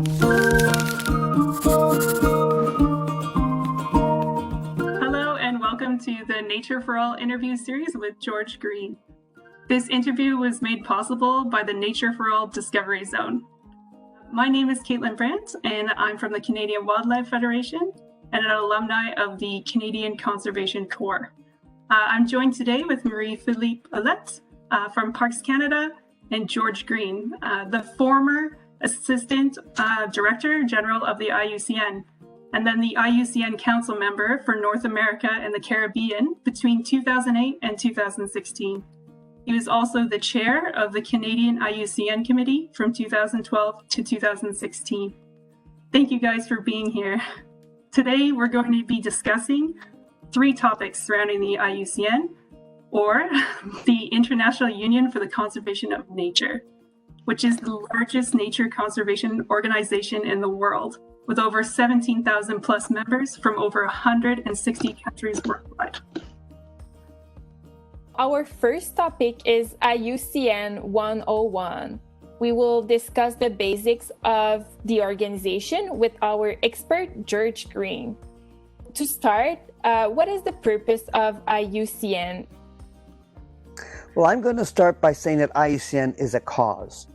Hello and welcome to the Nature for All interview series with George Greene. This interview was made possible by the Nature for All Discovery Zone. My name is Caitlin Brandt and I'm from the Canadian Wildlife Federation and an alumni of the Canadian Conservation Corps. I'm joined today with Marie-Philippe Ouellet from Parcs Canada and George Greene, the former Assistant Director General of the IUCN, and then the IUCN Council Member for North America and the Caribbean between 2008 and 2016. He was also the Chair of the Canadian IUCN Committee from 2012 to 2016. Thank you guys for being here. Today we're going to be discussing 3 topics surrounding the IUCN, or the International Union for the Conservation of Nature, which is the largest nature conservation organization in the world, with over 17,000 plus members from over 160 countries worldwide. Our first topic is IUCN 101. We will discuss the basics of the organization with our expert, George Greene. To start, what is the purpose of IUCN? Well, I'm going to start by saying that IUCN is a cause.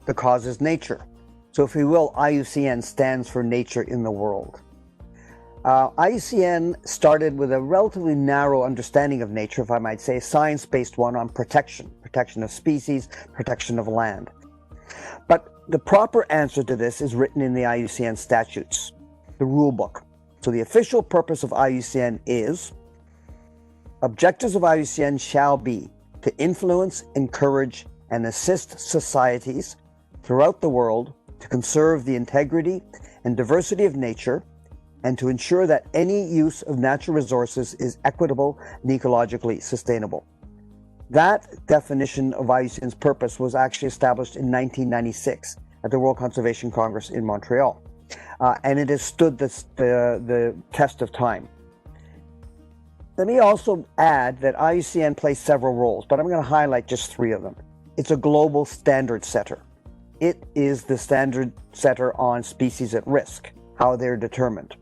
The cause is nature. So if you will, IUCN stands for nature in the world. IUCN started with a relatively narrow understanding of nature, if I might say, a science-based one on protection of species, protection of land. But the proper answer to this is written in the IUCN statutes, the rule book. So the official purpose of IUCN is, objectives of IUCN shall be to influence, encourage, and assist societies throughout the world to conserve the integrity and diversity of nature and to ensure that any use of natural resources is equitable and ecologically sustainable. That definition of IUCN's purpose was actually established in 1996 at the World Conservation Congress in Montreal. And it has stood the test of time. Let me also add that IUCN plays several roles, but I'm going to highlight just 3 of them. It's a global standard setter. It is the standard setter on species at risk, how they're determined.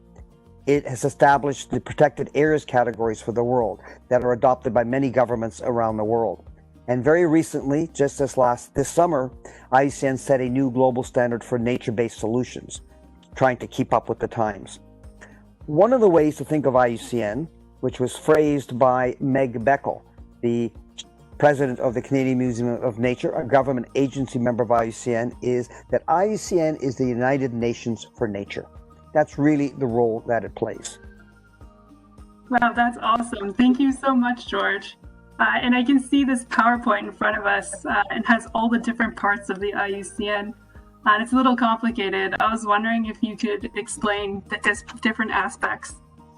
It has established the protected areas categories for the world that are adopted by many governments around the world. And very recently, just this summer, IUCN set a new global standard for nature-based solutions, trying to keep up with the times. One of the ways to think of IUCN, which was phrased by Meg Beckel, the president of the Canadian Museum of Nature, a government agency member of IUCN, is that IUCN is the United Nations for nature. That's really the role that it plays. Wow, that's awesome. Thank you so much, George. And I can see this PowerPoint in front of us and has all the different parts of the IUCN. And it's a little complicated. I was wondering if you could explain the different aspects.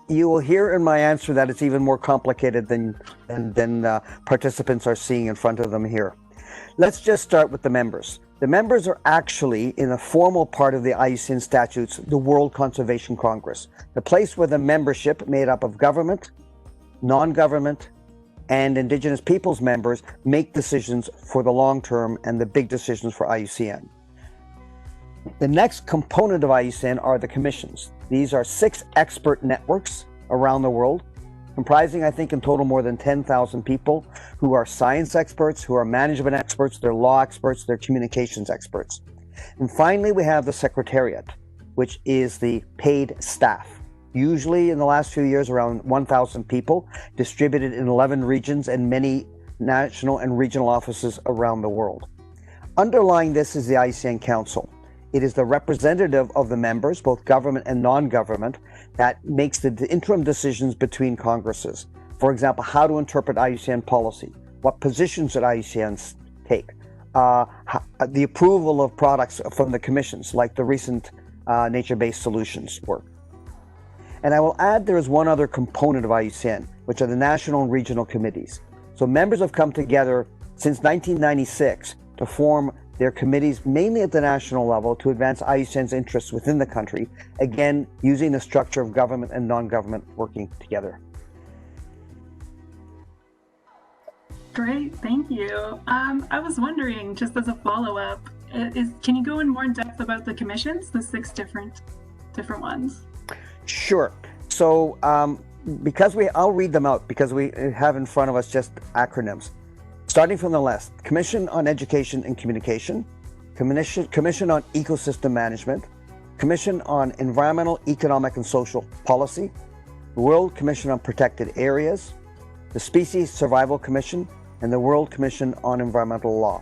You will hear in my answer that it's even more complicated than participants are seeing in front of them here. Let's just start with the members. The members are actually, in a formal part of the IUCN statutes, the World Conservation Congress, the place where the membership made up of government, non-government, and Indigenous peoples members make decisions for the long term and the big decisions for IUCN. The next component of IUCN are the commissions. These are 6 expert networks around the world, comprising, I think, in total more than 10,000 people who are science experts, who are management experts, they're law experts, they're communications experts. And finally, we have the Secretariat, which is the paid staff. Usually in the last few years, around 1,000 people, distributed in 11 regions and many national and regional offices around the world. Underlying this is the IUCN Council. It is the representative of the members, both government and non-government, that makes the interim decisions between congresses. For example, how to interpret IUCN policy, what positions should IUCNs take, the approval of products from the commissions, like the recent nature-based solutions work. And I will add there is one other component of IUCN, which are the national and regional committees. So members have come together since 1996 to form their committees, mainly at the national level, to advance IUCN's interests within the country, again, using the structure of government and non-government working together. Great, thank you. I was wondering, just as a follow-up, Can you go in more depth about the commissions, the 6 different ones? Sure. So I'll read them out because we have in front of us just acronyms. Starting from the left, Commission on Education and Communication, Commission on Ecosystem Management, Commission on Environmental, Economic and Social Policy, World Commission on Protected Areas, the Species Survival Commission, and the World Commission on Environmental Law.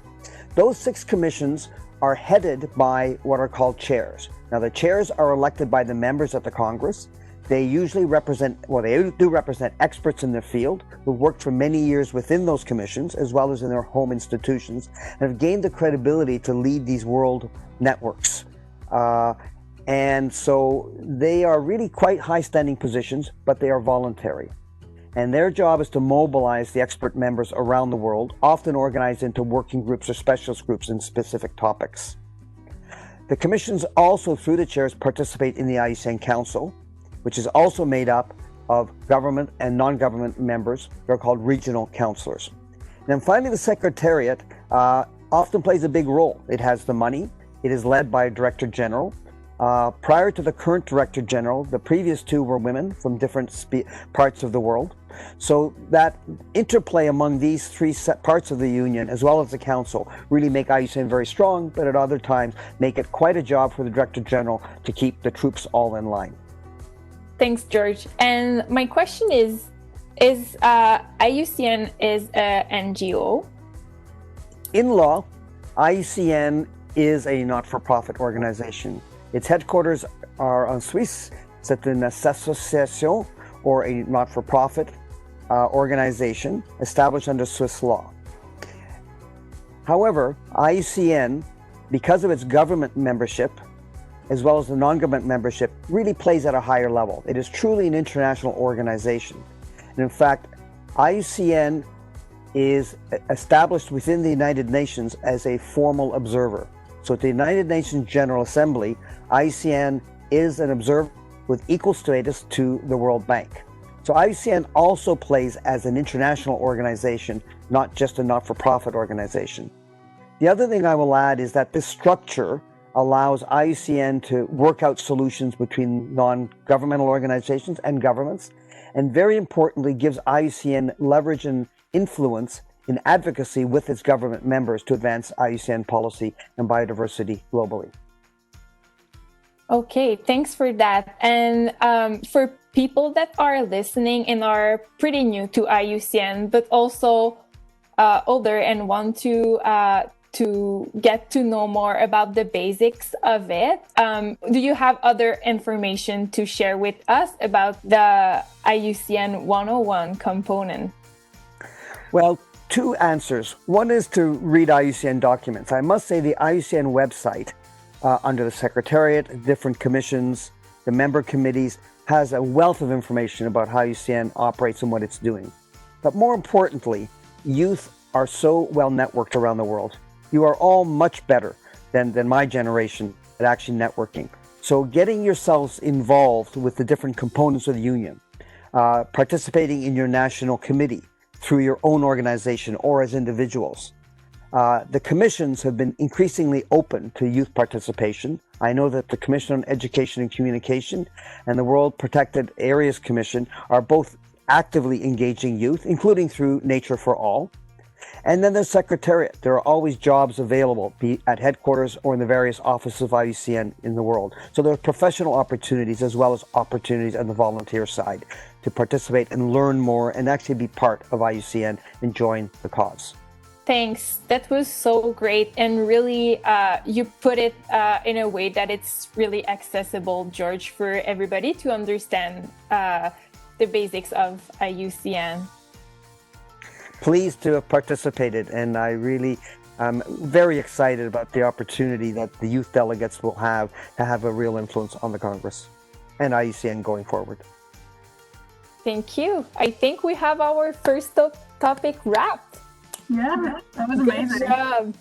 Those 6 commissions are headed by what are called chairs. Now, the chairs are elected by the members of the Congress. They usually represent experts in their field who worked for many years within those commissions, as well as in their home institutions, and have gained the credibility to lead these world networks. And so they are really quite high-standing positions, but they are voluntary. And their job is to mobilize the expert members around the world, often organized into working groups or specialist groups in specific topics. The commissions also, through the chairs, participate in the IUCN Council, which is also made up of government and non-government members. They're called regional councillors. And then finally, the Secretariat often plays a big role. It has the money. It is led by a Director General. Prior to the current Director General, the previous 2 were women from different parts of the world. So that interplay among these 3 parts of the Union, as well as the Council, really make IUCN very strong, but at other times make it quite a job for the Director General to keep the troops all in line. Thanks, George. And my question is IUCN is a NGO? In law, IUCN is a not-for-profit organization. Its headquarters are en Suisse. C'est une association, or a not-for-profit organization established under Swiss law. However, IUCN, because of its government membership, as well as the non-government membership, really plays at a higher level. It is truly an international organization. And in fact, IUCN is established within the United Nations as a formal observer. So at the United Nations General Assembly, IUCN is an observer with equal status to the World Bank. So IUCN also plays as an international organization, not just a not-for-profit organization. The other thing I will add is that this structure allows IUCN to work out solutions between non-governmental organizations and governments, and very importantly, gives IUCN leverage and influence in advocacy with its government members to advance IUCN policy and biodiversity globally. Okay, thanks for that. And for people that are listening and are pretty new to IUCN, but also older and want to get to know more about the basics of it, do you have other information to share with us about the IUCN 101 component? Well, 2 answers. One is to read IUCN documents. I must say the IUCN website, under the Secretariat, different commissions, the member committees, has a wealth of information about how IUCN operates and what it's doing. But more importantly, youth are so well networked around the world. You are all much better than my generation at actually networking. So getting yourselves involved with the different components of the union, participating in your national committee through your own organization or as individuals. The commissions have been increasingly open to youth participation. I know that the Commission on Education and Communication and the World Protected Areas Commission are both actively engaging youth, including through Nature for All. And then there's Secretariat. There are always jobs available, be at headquarters or in the various offices of IUCN in the world. So there are professional opportunities as well as opportunities on the volunteer side to participate and learn more and actually be part of IUCN and join the cause. Thanks. That was so great. And really, you put it in a way that it's really accessible, George, for everybody to understand the basics of IUCN. Pleased to have participated, and I really am very excited about the opportunity that the youth delegates will have to have a real influence on the Congress and IUCN going forward. Thank you. I think we have our first topic wrapped. Yeah, that was amazing. Good job.